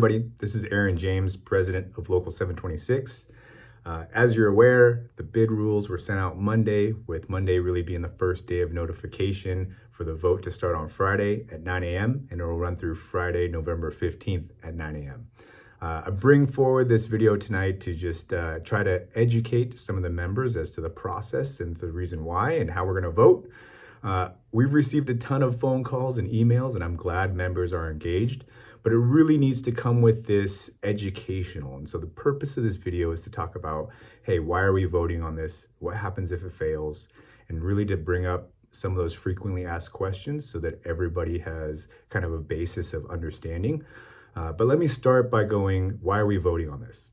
everybody. This is Aaron James, president of Local 726. As you're aware, the bid rules were sent out Monday, with Monday really being the first day of notification for the vote to start on Friday at 9 a.m. and it will run through Friday, November 15th at 9 a.m. I bring forward this video tonight to just try to educate some of the members as to the process and the reason why and how we're going to vote. We've received a ton of phone calls and emails, and I'm glad members are engaged, but it really needs to come with this educational. And so the purpose of this video is to talk about, hey, why are we voting on this? What happens if it fails? And really to bring up some of those frequently asked questions so that everybody has kind of a basis of understanding. But let me start by going, why are we voting on this?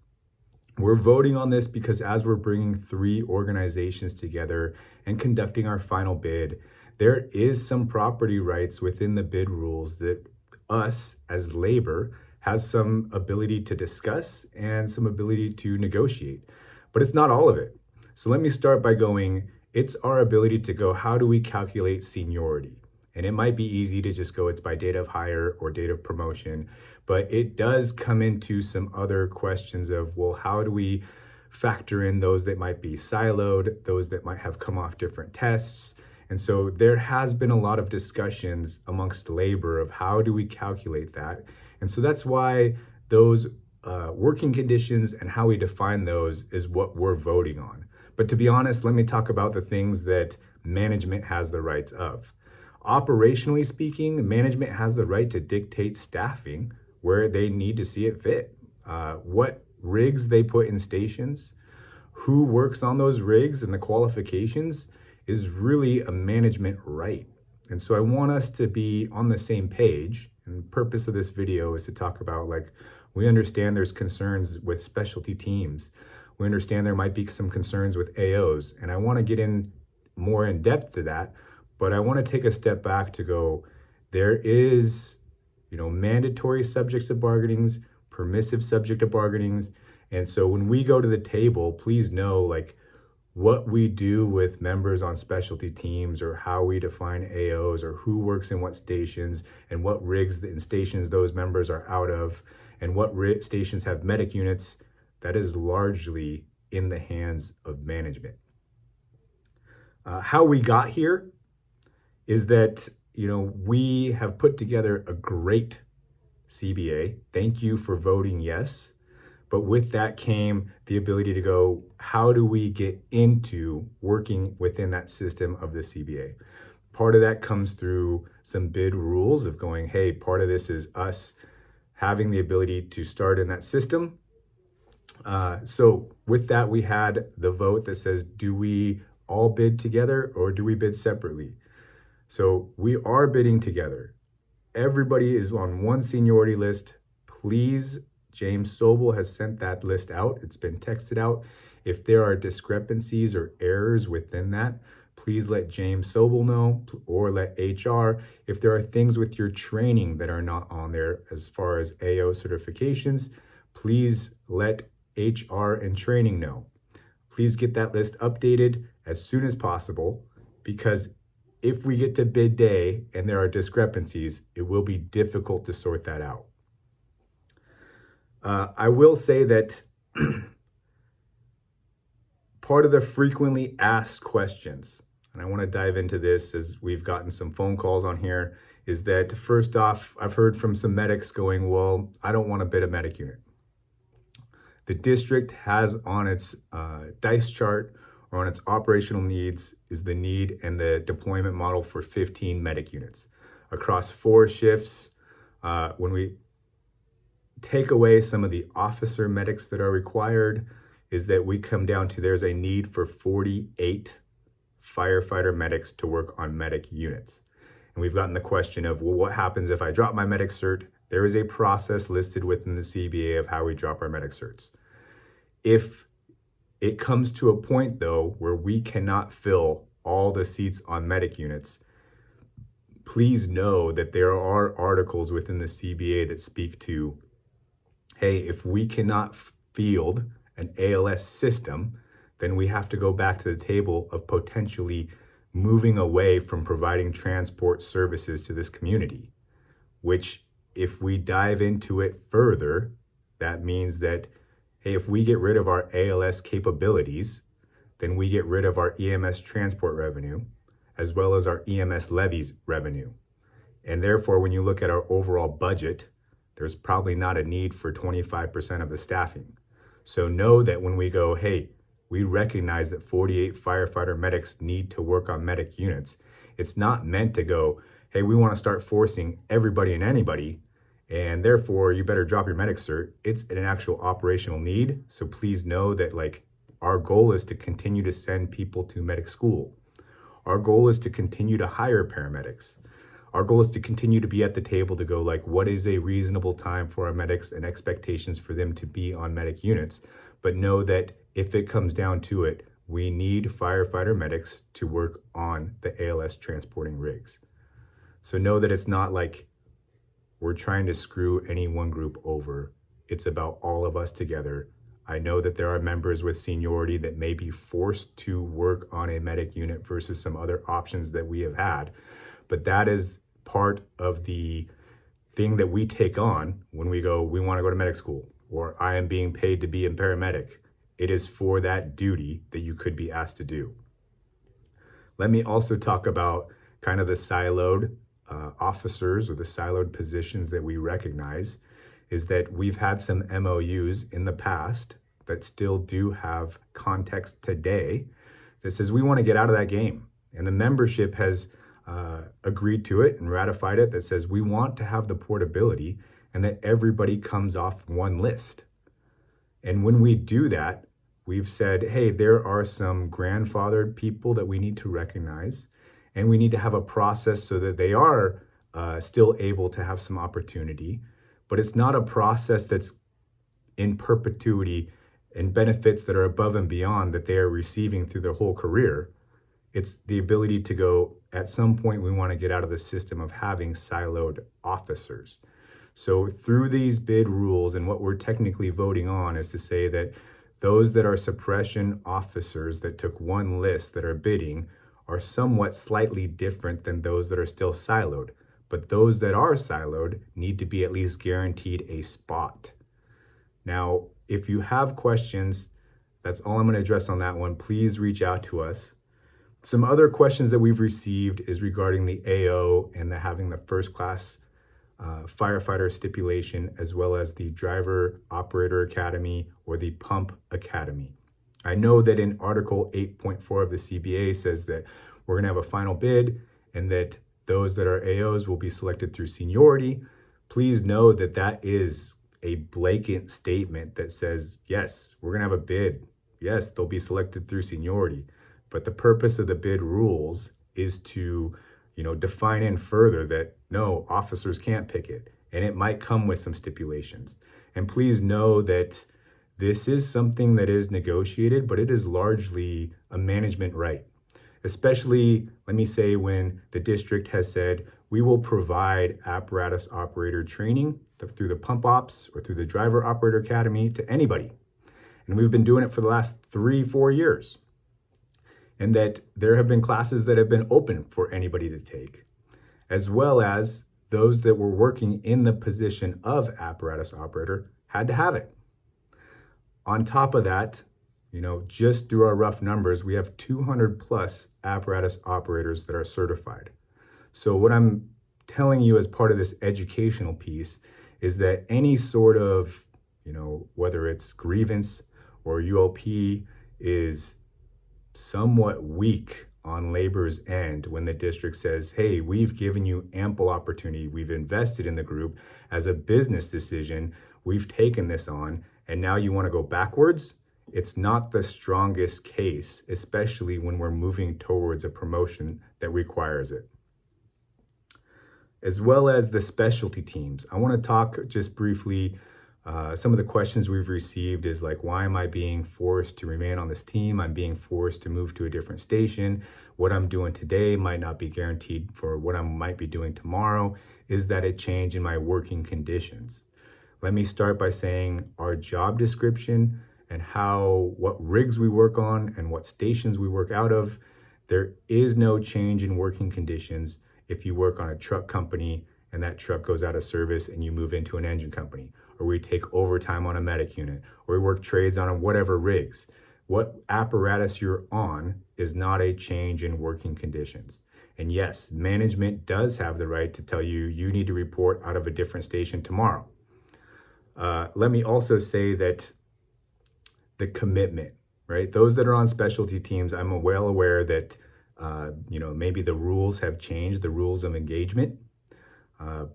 We're voting on this because as we're bringing 3 organizations together and conducting our final bid, there is some property rights within the bid rules that us as labor has some ability to discuss and some ability to negotiate, but it's not all of it. So let me start by going, it's our ability to go, how do we calculate seniority? And it might be easy to just go, it's by date of hire or date of promotion, but it does come into some other questions of, well, how do we factor in those that might be siloed, those that might have come off different tests? And so there has been a lot of discussions amongst labor of how do we calculate that? And so that's why those working conditions and how we define those is what we're voting on. But to be honest, let me talk about the things that management has the rights of. Operationally speaking, management has the right to dictate staffing where they need to see it fit. What rigs they put in stations, who works on those rigs, and the qualifications is really a management right. And so I want us to be on the same page. And the purpose of this video is to talk about, like, we understand there's concerns with specialty teams. We understand there might be some concerns with AOs. And I want to get in more in depth to that, but I want to take a step back to go, there is, mandatory subjects of bargainings, permissive subject of bargainings. And so when we go to the table, please know, like, what we do with members on specialty teams, or how we define AOs, or who works in what stations, and what rigs and stations those members are out of, and what stations have medic units, that is largely in the hands of management. How we got here is that, we have put together a great CBA. Thank you for voting yes. But with that came the ability to go, how do we get into working within that system of the CBA? Part of that comes through some bid rules of going, hey, part of this is us having the ability to start in that system. So with that, we had the vote that says, do we all bid together or do we bid separately? So we are bidding together. Everybody is on one seniority list. Please, James Sobel has sent that list out. It's been texted out. If there are discrepancies or errors within that, please let James Sobel know, or let HR. If there are things with your training that are not on there as far as AO certifications, please let HR and training know. Please get that list updated as soon as possible, because if we get to bid day and there are discrepancies, it will be difficult to sort that out. I will say that part of the frequently asked questions, and I want to dive into this as we've gotten some phone calls on here, is that first off, I've heard from some medics going, well, I don't want to bid a medic unit. The district has on its DICE chart or on its operational needs is the need and the deployment model for 15 medic units across 4 shifts. When we take away some of the officer medics that are required, is that we come down to there's a need for 48 firefighter medics to work on medic units. And we've gotten the question of, well, what happens if I drop my medic cert? There is a process listed within the CBA of how we drop our medic certs. If it comes to a point, though, where we cannot fill all the seats on medic units, please know that there are articles within the CBA that speak to, hey, if we cannot field an ALS system, then we have to go back to the table of potentially moving away from providing transport services to this community, which if we dive into it further, that means that, hey, if we get rid of our ALS capabilities, then we get rid of our EMS transport revenue, as well as our EMS levies revenue. And therefore, when you look at our overall budget, there's probably not a need for 25% of the staffing. So know that when we go, hey, we recognize that 48 firefighter medics need to work on medic units, it's not meant to go, hey, we want to start forcing everybody and anybody, and therefore you better drop your medic cert. It's an actual operational need. So please know that our goal is to continue to send people to medic school. Our goal is to continue to hire paramedics. Our goal is to continue to be at the table to go what is a reasonable time for our medics and expectations for them to be on medic units. But know that if it comes down to it, we need firefighter medics to work on the ALS transporting rigs. So know that it's not like we're trying to screw any one group over. It's about all of us together. I know that there are members with seniority that may be forced to work on a medic unit versus some other options that we have had, but that is part of the thing that we take on when we go, we want to go to medic school, or I am being paid to be a paramedic. It is for that duty that you could be asked to do. Let me also talk about kind of the siloed officers or the siloed positions that we recognize, is that we've had some MOUs in the past that still do have context today that says we want to get out of that game. And the membership has agreed to it and ratified it, that says we want to have the portability and that everybody comes off one list. And when we do that, we've said, hey, there are some grandfathered people that we need to recognize, and we need to have a process so that they are still able to have some opportunity. But it's not a process that's in perpetuity and benefits that are above and beyond that they are receiving through their whole career. It's the ability to go, at some point, we want to get out of the system of having siloed officers. So through these bid rules, and what we're technically voting on is to say that those that are suppression officers that took one list that are bidding are somewhat slightly different than those that are still siloed. But those that are siloed need to be at least guaranteed a spot. Now, if you have questions, that's all I'm going to address on that one. Please reach out to us. Some other questions that we've received is regarding the AO and having the first class firefighter stipulation, as well as the driver operator academy or the pump academy. I know that in Article 8.4 of the CBA says that we're going to have a final bid and that those that are AOs will be selected through seniority. Please know that that is a blanket statement that says, yes, we're going to have a bid. Yes, they'll be selected through seniority. But the purpose of the bid rules is to, define in further that no, officers can't pick it. And it might come with some stipulations. And please know that this is something that is negotiated, but it is largely a management right. Especially, let me say, when the district has said, we will provide apparatus operator training through the pump ops or through the driver operator academy to anybody. And we've been doing it for the last 3-4 years. And that there have been classes that have been open for anybody to take, as well as those that were working in the position of apparatus operator had to have it. On top of that, just through our rough numbers, we have 200 plus apparatus operators that are certified. So what I'm telling you as part of this educational piece is that any sort of, whether it's grievance or ULP is somewhat weak on labor's end when the district says, hey, we've given you ample opportunity. We've invested in the group as a business decision. We've taken this on, and now you want to go backwards. It's not the strongest case, especially when we're moving towards a promotion that requires it. As well as the specialty teams. I want to talk just briefly. Some of the questions we've received is why am I being forced to remain on this team? I'm being forced to move to a different station. What I'm doing today might not be guaranteed for what I might be doing tomorrow. Is that a change in my working conditions? Let me start by saying our job description and what rigs we work on and what stations we work out of, there is no change in working conditions if you work on a truck company and that truck goes out of service and you move into an engine company, or we take overtime on a medic unit, or we work trades on whatever rigs. What apparatus you're on is not a change in working conditions. And yes, management does have the right to tell you you need to report out of a different station tomorrow. Let me also say that the commitment, right? Those that are on specialty teams, I'm well aware that, maybe the rules have changed, the rules of engagement,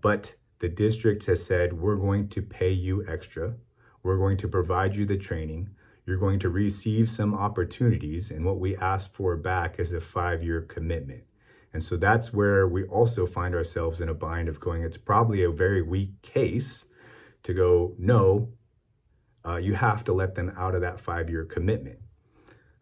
but the district has said, we're going to pay you extra. We're going to provide you the training. You're going to receive some opportunities. And what we ask for back is a 5-year commitment. And so that's where we also find ourselves in a bind of going, it's probably a very weak case to go, no, you have to let them out of that 5-year commitment.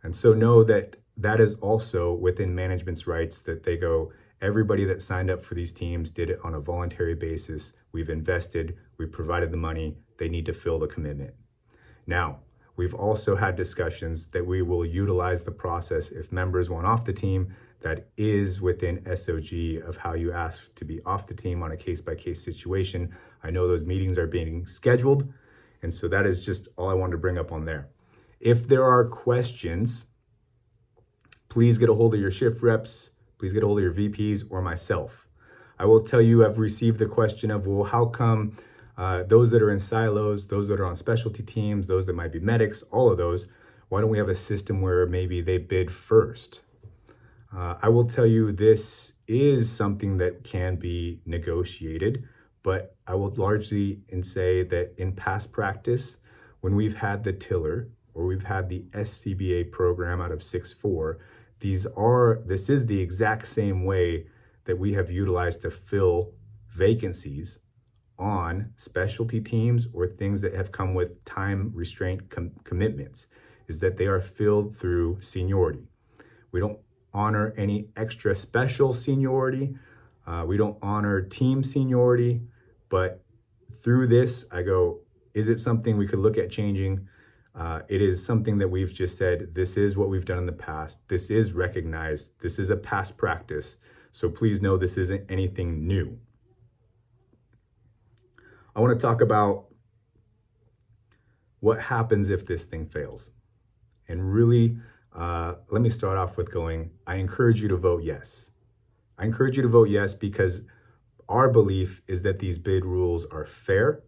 And so know that that is also within management's rights, that they go, everybody that signed up for these teams did it on a voluntary basis. We've invested, we've provided the money, they need to fill the commitment. Now, we've also had discussions that we will utilize the process if members want off the team that is within SOG of how you ask to be off the team on a case-by-case situation. I know those meetings are being scheduled, and so that is just all I wanted to bring up on there. If there are questions, please get a hold of your shift reps, please get a hold of your VPs or myself. I will tell you, I've received the question of, well, how come those that are in silos, those that are on specialty teams, those that might be medics, all of those, why don't we have a system where maybe they bid first? I will tell you, this is something that can be negotiated, but I will largely say that in past practice, when we've had the tiller or we've had the SCBA program out of 6-4, this is the exact same way that we have utilized to fill vacancies on specialty teams or things that have come with time restraint commitments, is that they are filled through seniority. We don't honor any extra special seniority. We don't honor team seniority, but through this, I go, is it something we could look at changing? It is something that we've just said, this is what we've done in the past. This is recognized. This is a past practice. So please know this isn't anything new. I want to talk about what happens if this thing fails. And really, let me start off with going, I encourage you to vote yes. I encourage you to vote yes because our belief is that these bid rules are fair.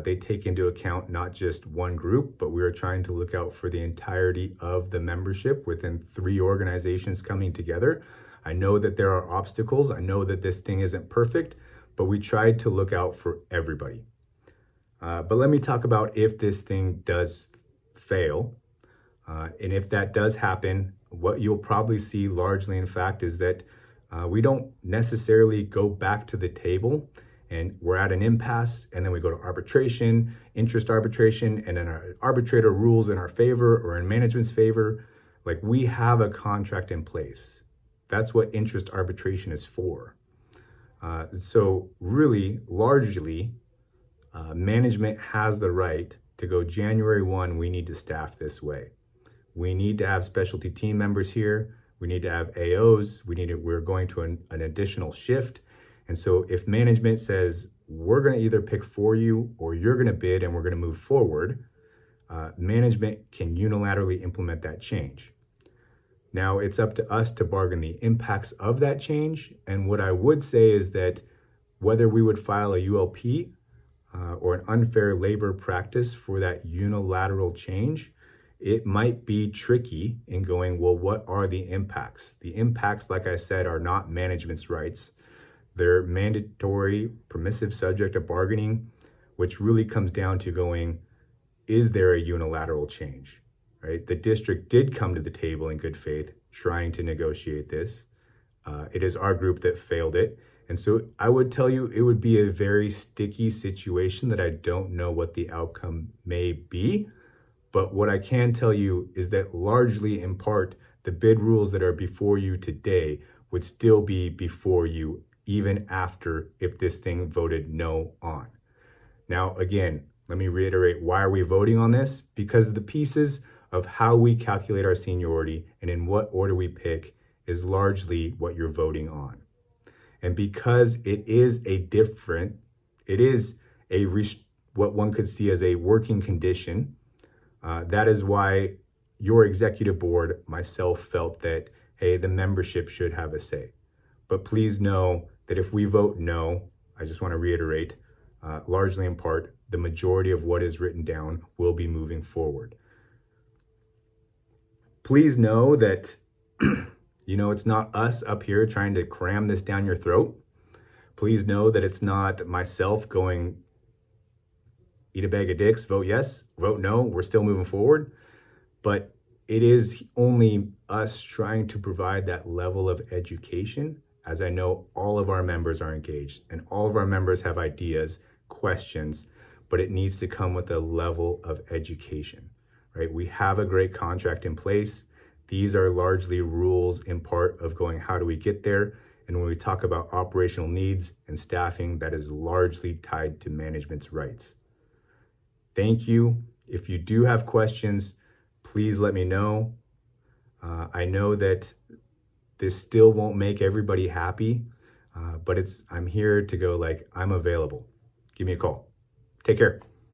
They take into account not just one group, but we are trying to look out for the entirety of the membership within 3 organizations coming together. I know that there are obstacles. I know that this thing isn't perfect, but we tried to look out for everybody. But let me talk about if this thing does fail. And if that does happen, what you'll probably see largely, in fact, is that we don't necessarily go back to the table and we're at an impasse and then we go to arbitration, interest arbitration, and then our arbitrator rules in our favor or in management's favor. Like, we have a contract in place. That's what interest arbitration is for. So really, largely, management has the right to go, January 1, we need to staff this way. We need to have specialty team members here. We need to have AOs. We're going to an additional shift. And so if management says, we're going to either pick for you or you're going to bid and we're going to move forward, management can unilaterally implement that change. Now, it's up to us to bargain the impacts of that change. And what I would say is that whether we would file a ULP or an unfair labor practice for that unilateral change, it might be tricky in going, well, what are the impacts? The impacts, like I said, are not management's rights. They're mandatory, permissive subject of bargaining, which really comes down to going, is there a unilateral change, right? The district did come to the table in good faith, trying to negotiate this. It is our group that failed it. And so I would tell you, it would be a very sticky situation that I don't know what the outcome may be. But what I can tell you is that largely, in part, the bid rules that are before you today would still be before you even after if this thing voted no on. Now, again, let me reiterate, why are we voting on this? Because the pieces of how we calculate our seniority and in what order we pick is largely what you're voting on. And because it is what one could see as a working condition, that is why your executive board, myself, felt that, hey, the membership should have a say. But please know that if we vote no, I just want to reiterate, largely in part, the majority of what is written down will be moving forward. Please know that, it's not us up here trying to cram this down your throat. Please know that it's not myself going, eat a bag of dicks, vote yes, vote no, we're still moving forward. But it is only us trying to provide that level of education, as I know all of our members are engaged and all of our members have ideas, questions, but it needs to come with a level of education, right? We have a great contract in place. These are largely rules in part of going, how do we get there? And when we talk about operational needs and staffing, that is largely tied to management's rights. Thank you. If you do have questions, please let me know. I know that this still won't make everybody happy, but I'm here to go, I'm available. Give me a call. Take care.